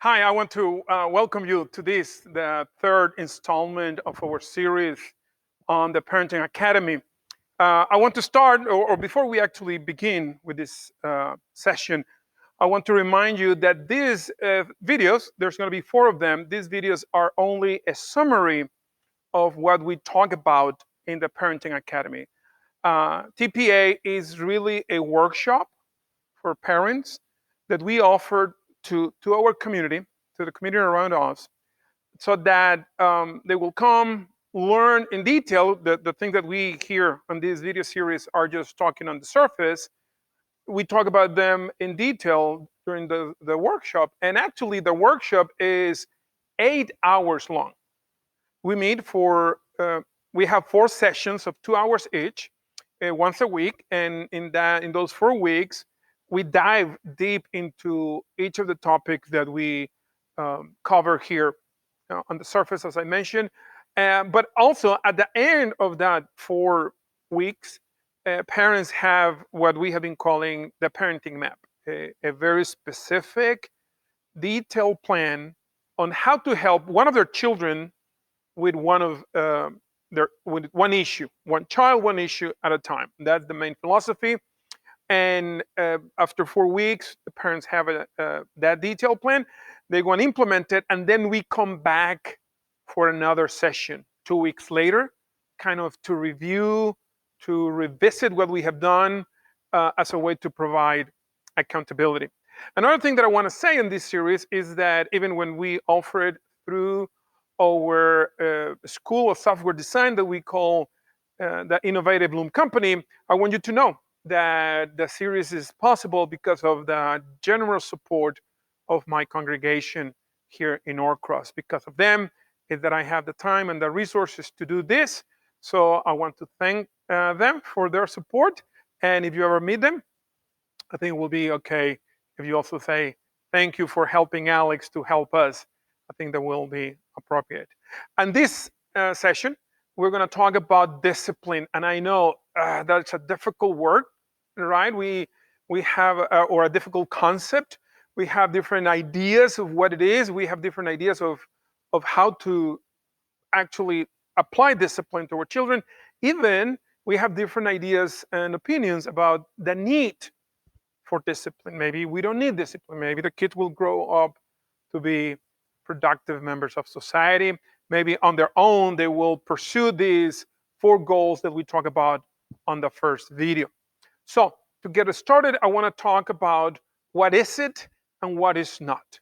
Hi, I want to welcome you to the third installment of our series on the Parenting Academy. I want to start, or before we actually begin with this session, I want to remind you that these videos, there's going to be four of them. These videos are only a summary of what we talk about in the Parenting Academy. TPA is really a workshop for parents that we offer to our community, to the community around us, so that they will come learn in detail the things that we here on this video series are just talking on the surface. We talk about them in detail during the workshop. And actually, the workshop is 8 hours long. We meet we have four sessions of 2 hours each, once a week. And in those 4 weeks, we dive deep into each of the topics that we cover here on the surface, as I mentioned. But also at the end of that 4 weeks, parents have what we have been calling the parenting map, a very specific, detailed plan on how to help one of their children with with one issue, one child, one issue at a time. That's the main philosophy. And after 4 weeks, the parents have that detailed plan. They go and implement it, and then we come back for another session 2 weeks later, kind of to review, to revisit what we have done as a way to provide accountability. Another thing that I want to say in this series is that even when we offer it through our school of software design that we call the Innovative Bloom Company, I want you to know that the series is possible because of the generous support of my congregation here in Norcross. Because of them, is that I have the time and the resources to do this. So I want to thank them for their support. And if you ever meet them, I think it will be okay if you also say, thank you for helping Alex to help us. I think that will be appropriate. And this session, we're going to talk about discipline. And I know that's a difficult word, right? We have, or a difficult concept. We have different ideas of what it is. We have different ideas of how to actually apply discipline to our children. Even we have different ideas and opinions about the need for discipline. Maybe we don't need discipline. Maybe the kids will grow up to be productive members of society. Maybe on their own, they will pursue these four goals that we talk about on the first video. So to get us started, I want to talk about what is it and what is not.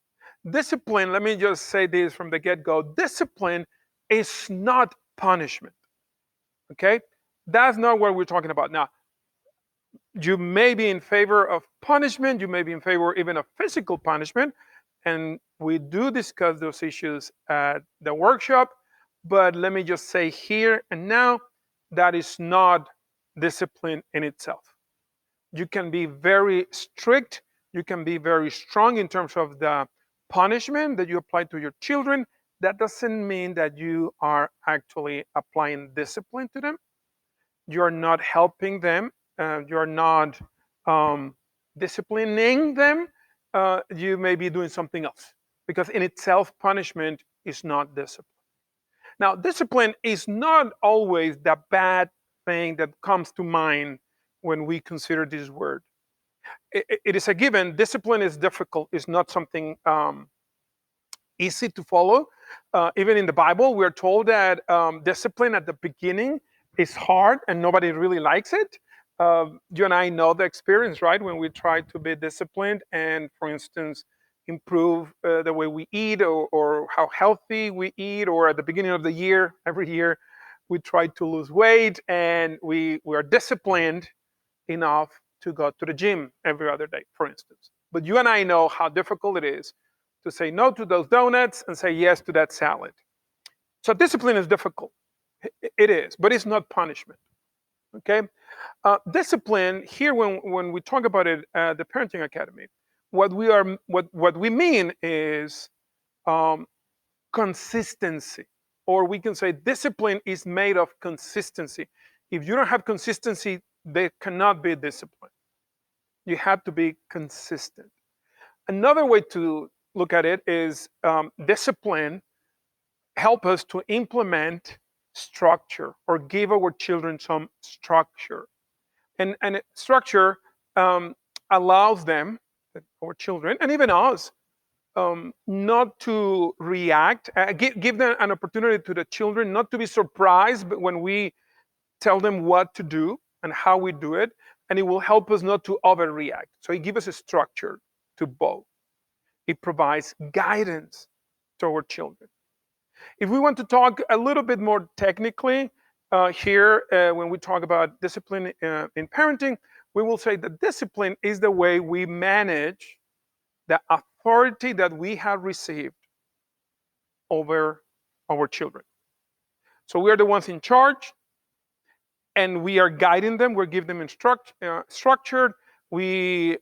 Discipline, let me just say this from the get-go. Discipline is not punishment. Okay? That's not what we're talking about. Now, you may be in favor of punishment, you may be in favor even of physical punishment, and we do discuss those issues at the workshop. But let me just say here and now, that is not discipline in itself. You can be very strict, you can be very strong in terms of the punishment that you apply to your children. That doesn't mean that you are actually applying discipline to them. You're not helping them, you're not disciplining them. You may be doing something else, because in itself, punishment is not discipline. Now, discipline is not always the bad thing that comes to mind when we consider this word. It is a given. Discipline is difficult, it's not something easy to follow. Even in the Bible, we're told that discipline at the beginning is hard and nobody really likes it. You and I know the experience, right? When we try to be disciplined and, for instance, improve the way we eat, or how healthy we eat, or at the beginning of the year, every year, we try to lose weight and we are disciplined enough to go to the gym every other day, for instance. But you and I know how difficult it is to say no to those donuts and say yes to that salad. So discipline is difficult. It is, but it's not punishment. Okay? Discipline here, when we talk about it at the Parenting Academy, what we mean is consistency, or we can say discipline is made of consistency. If you don't have consistency, there cannot be discipline. You have to be consistent. Another way to look at it is discipline help us to implement structure or give our children some structure. And structure um, allows them, our children, and even us, not to react, give them an opportunity to the children not to be surprised when we tell them what to do and how we do it, and it will help us not to overreact. So it gives us a structure to both. It provides guidance to our children. If we want to talk a little bit more technically here, when we talk about discipline in parenting, we will say that discipline is the way we manage the authority that we have received over our children. So we are the ones in charge, and we are guiding them. We're giving them structured. We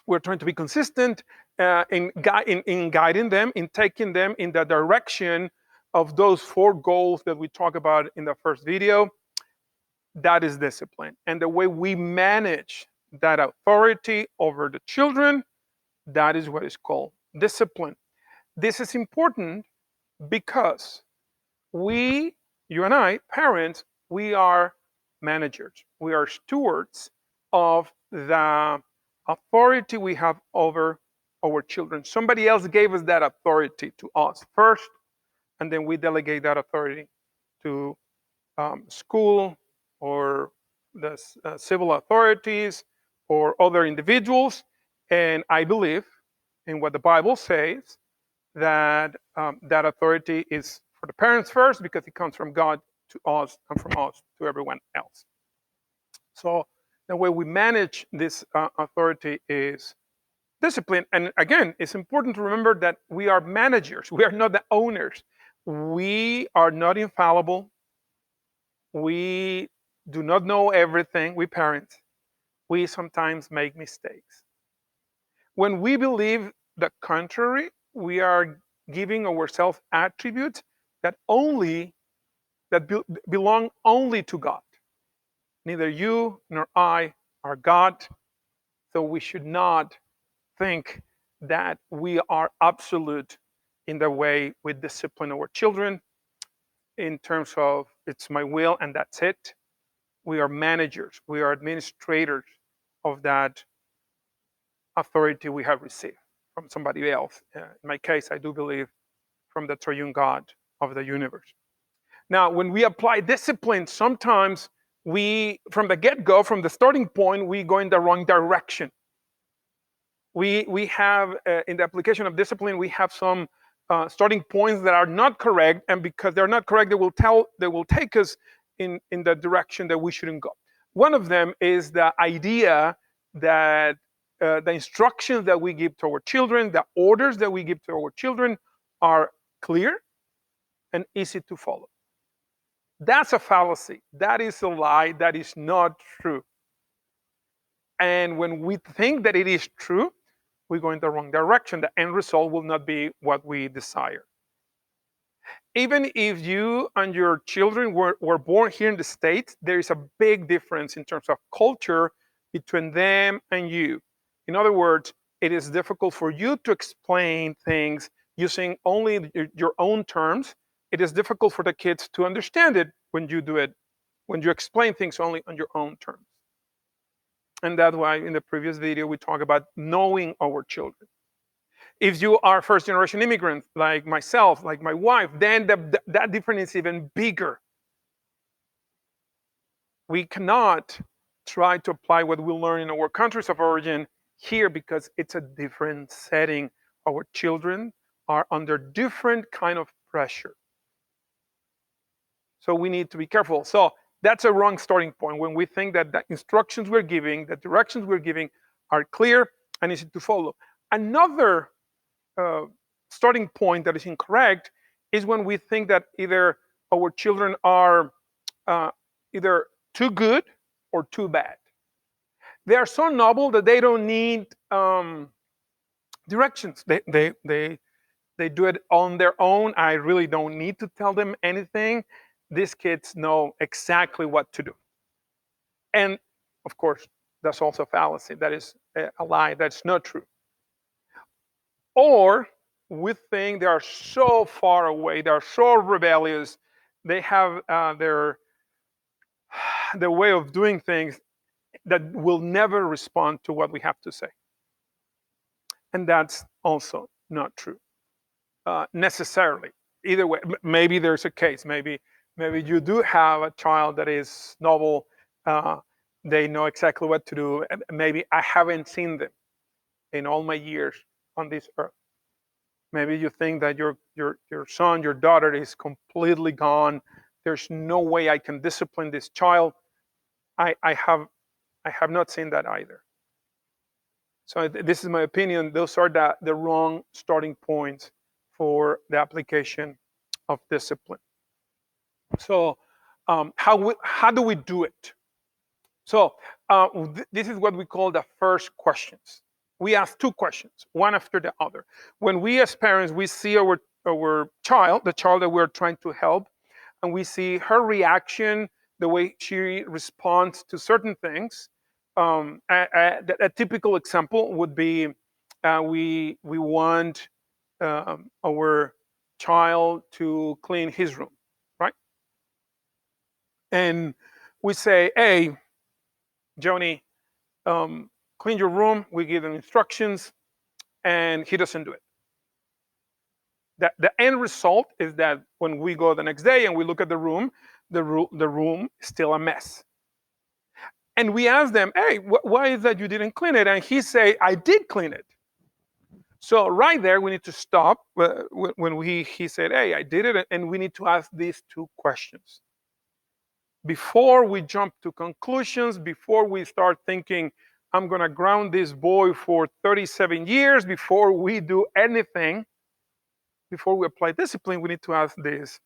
we're trying to be consistent in guiding them, in taking them in the direction of those 4 goals that we talked about in the first video. That is discipline. And the way we manage that authority over the children, that is what is called discipline. This is important because we, you and I, parents, we are managers. We are stewards of the authority we have over our children. Somebody else gave us that authority to us first, and then we delegate that authority to school or the civil authorities or other individuals. And I believe in what the Bible says, that that authority is for the parents first because it comes from God to us and from us to everyone else. So the way we manage this authority is discipline. And again, it's important to remember that we are managers. We are not the owners. We are not infallible. We do not know everything. We parents. We sometimes make mistakes. When we believe the contrary, we are giving ourselves attributes that only that belong only to God. Neither you nor I are God, so we should not think that we are absolute in the way we discipline our children in terms of it's my will and that's it. We are managers, we are administrators of that authority we have received from somebody else. In my case, I do believe from the triune God of the universe. Now, when we apply discipline, sometimes we, from the get go, from the starting point, we go in the wrong direction. We have, in the application of discipline, we have some starting points that are not correct. And because they're not correct, they will take us in the direction that we shouldn't go. One of them is the idea that the instructions that we give to our children, the orders that we give to our children are clear and easy to follow. That's a fallacy. That is a lie. That is not true. And when we think that it is true, we go in the wrong direction. The end result will not be what we desire. Even if you and your children were born here in the States, there is a big difference in terms of culture between them and you. In other words, it is difficult for you to explain things using only your own terms. It is difficult for the kids to understand it when you do it, when you explain things only on your own terms. And that's why in the previous video we talk about knowing our children. If you are first generation immigrant like myself, like my wife, then that difference is even bigger. We cannot try to apply what we learn in our countries of origin here because it's a different setting. Our children are under different kind of pressure. So we need to be careful. So that's a wrong starting point when we think that the instructions we're giving, the directions we're giving are clear and easy to follow. Another starting point that is incorrect is when we think that either our children are either too good or too bad. They are so noble that they don't need directions. They do it on their own. I really don't need to tell them anything. These kids know exactly what to do. And of course, that's also a fallacy. That is a lie. That's not true. or we think they are so far away, they are so rebellious, they have their way of doing things that will never respond to what we have to say. And that's also not true necessarily. Either way, maybe there's a case. Maybe you do have a child that is novel. Uh, they know exactly what to do. Maybe I haven't seen them in all my years on this earth. Maybe you think that your son, your daughter is completely gone. There's no way I can discipline this child. I have not seen that either. So this is my opinion. Those are the wrong starting points for the application of discipline. So how do we do it? So this is what we call the first questions. We ask two questions, one after the other. When we as parents, we see our child, the child that we're trying to help, and we see her reaction, the way she responds to certain things. A typical example would be we want our child to clean his room, right? And we say, "Hey, Joni, clean your room." We give him instructions, and he doesn't do it. The end result is that when we go the next day and we look at the room, the room is still a mess. And we ask them, "Hey, why is that you didn't clean it?" And he say, "I did clean it." So right there, we need to stop when he said, "Hey, I did it," and we need to ask these two questions before we jump to conclusions. Before we start thinking, "I'm gonna ground this boy for 37 years," before we do anything, before we apply discipline, we need to ask these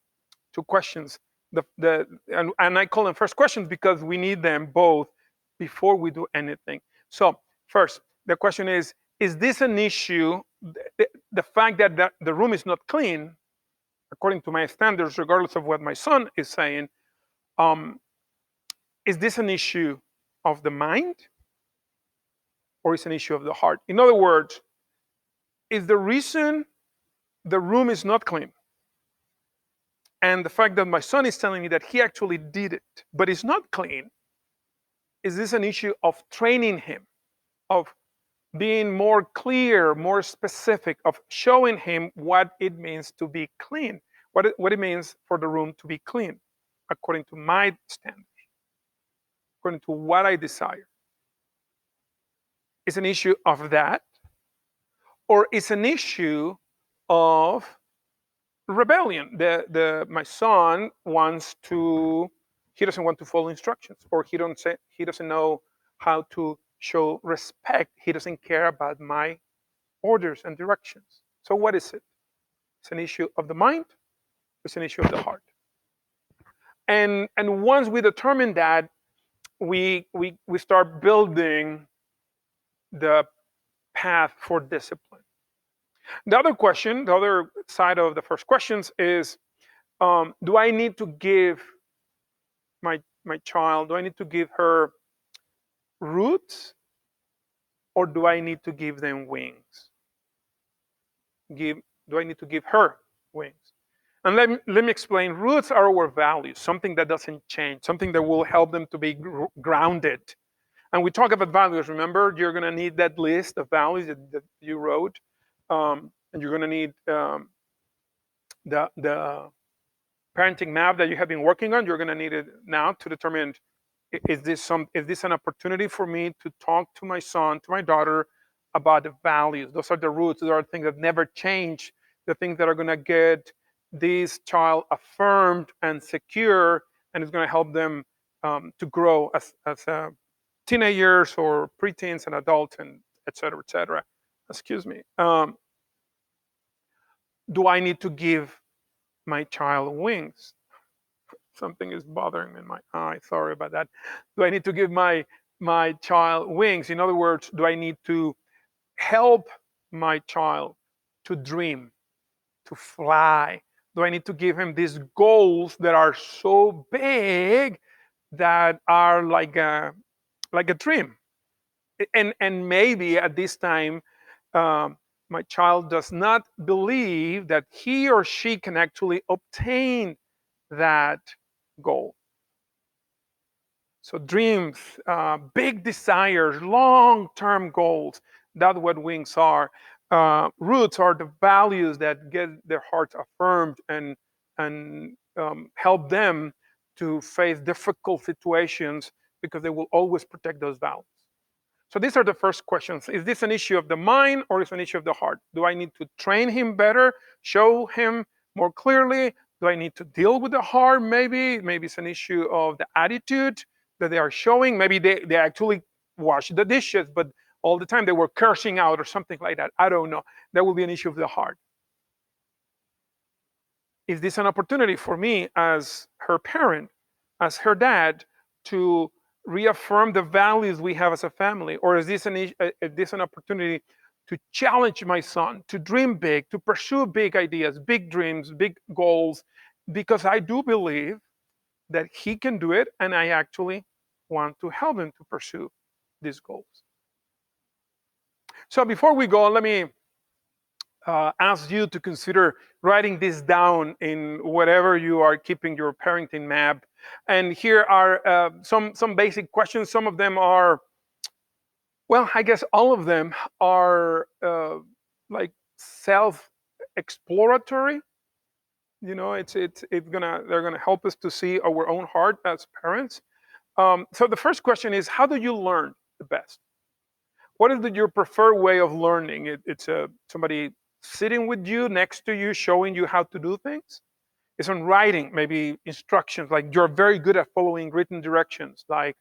two questions. And I call them first questions because we need them both before we do anything. So first, the question is this an issue? The fact that the room is not clean, according to my standards, regardless of what my son is saying, um, is this an issue of the mind or is an issue of the heart? In other words, is the reason the room is not clean and the fact that my son is telling me that he actually did it, but it's not clean, is this an issue of training him, of being more clear, more specific, of showing him what it means to be clean, what it means for the room to be clean, according to my standards, according to what I desire? Is an issue of that, or is an issue of rebellion? My son wants to, he doesn't want to follow instructions, or he doesn't know how to show respect. He doesn't care about my orders and directions. So what is it? It's an issue of the mind. It's an issue of the heart. And once we determine that, we start building the path for discipline. The other question, the other side of the first questions is, do I need to give my child, do I need to give her roots, or do I need to give them wings? Do I need to give her wings? And let me explain. Roots are our values, something that doesn't change, something that will help them to be grounded. And we talk about values. Remember, you're going to need that list of values that you wrote, and you're going to need the parenting map that you have been working on. You're going to need it now to determine, is this an opportunity for me to talk to my son, to my daughter, about the values? Those are the roots. Those are things that never change, the things that are going to get this child affirmed and secure, and it's going to help them to grow as teenagers or preteens and adults, and et cetera, et cetera. Excuse me. Do I need to give my child wings? Something is bothering me in my eye. Sorry about that. Do I need to give my child wings? In other words, do I need to help my child to dream, to fly? Do I need to give him these goals that are so big that are like a dream? And maybe at this time, my child does not believe that he or she can actually obtain that goal. So dreams, big desires, long-term goals. That's what wings are. Roots are the values that get their hearts affirmed and help them to face difficult situations because they will always protect those values. So these are the first questions. Is this an issue of the mind or is it an issue of the heart? Do I need to train him better, show him more clearly? Do I need to deal with the heart? Maybe it's an issue of the attitude that they are showing. Maybe they actually wash the dishes, but all the time they were cursing out or something like that. I don't know. That will be an issue of the heart. Is this an opportunity for me as her parent, as her dad, to reaffirm the values we have as a family? Or is this an opportunity to challenge my son to dream big, to pursue big ideas, big dreams, big goals? Because I do believe that he can do it, and I actually want to help him to pursue these goals. So before we go, let me ask you to consider writing this down in whatever you are keeping your parenting map. And here are some basic questions. Some of them are, well, I guess all of them are like self-exploratory. You know, they're gonna help us to see our own heart as parents. So the first question is, how do you learn the best? What is your preferred way of learning? It's somebody sitting with you, next to you, showing you how to do things. It's on writing, maybe instructions, like you're very good at following written directions, like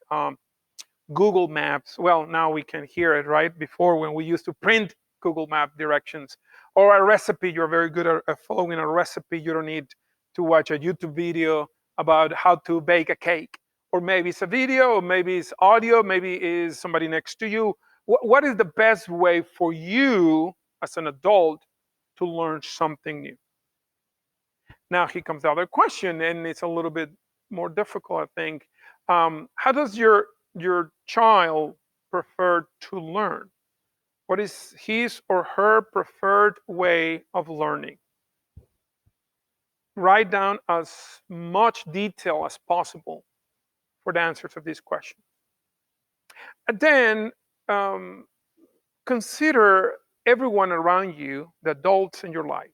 Google Maps. Well, now we can hear it, right? Before, when we used to print Google Map directions, or a recipe, you're very good at following a recipe. You don't need to watch a YouTube video about how to bake a cake. Or maybe it's a video, or maybe it's audio, maybe it's somebody next to you. What is the best way for you as an adult to learn something new? Now, here comes the other question, and it's a little bit more difficult, I think. How does your child prefer to learn? What is his or her preferred way of learning? Write down as much detail as possible for the answers of these questions. And then consider everyone around you, the adults in your life,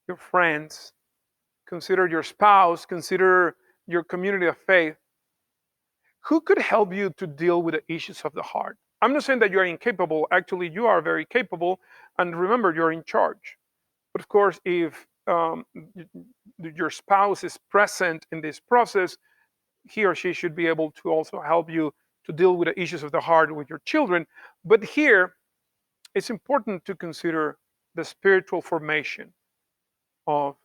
your friends, consider your spouse, consider your community of faith. Who could help you to deal with the issues of the heart? I'm not saying that you are incapable. Actually, you are very capable. And remember, you're in charge. But of course, if your spouse is present in this process, he or she should be able to also help you to deal with the issues of the heart with your children. But here, it's important to consider the spiritual formation of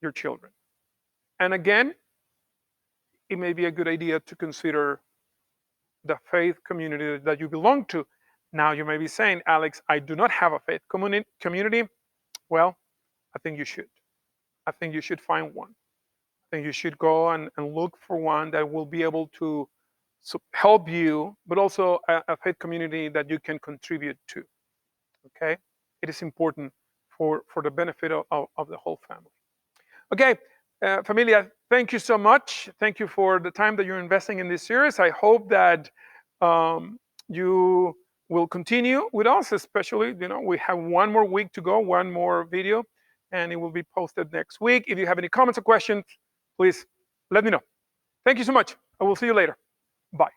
your children. And again, it may be a good idea to consider the faith community that you belong to. Now, you may be saying, Alex, I do not have a faith community. Well, I think you should. I think you should find one. I think you should go and look for one that will be able to help you, but also a faith community that you can contribute to. Okay? It is important for the benefit of the whole family. Okay, familia, thank you so much. Thank you for the time that you're investing in this series. I hope that you will continue with us, especially, we have one more week to go, one more video, and it will be posted next week. If you have any comments or questions, please let me know. Thank you so much. I will see you later. Bye.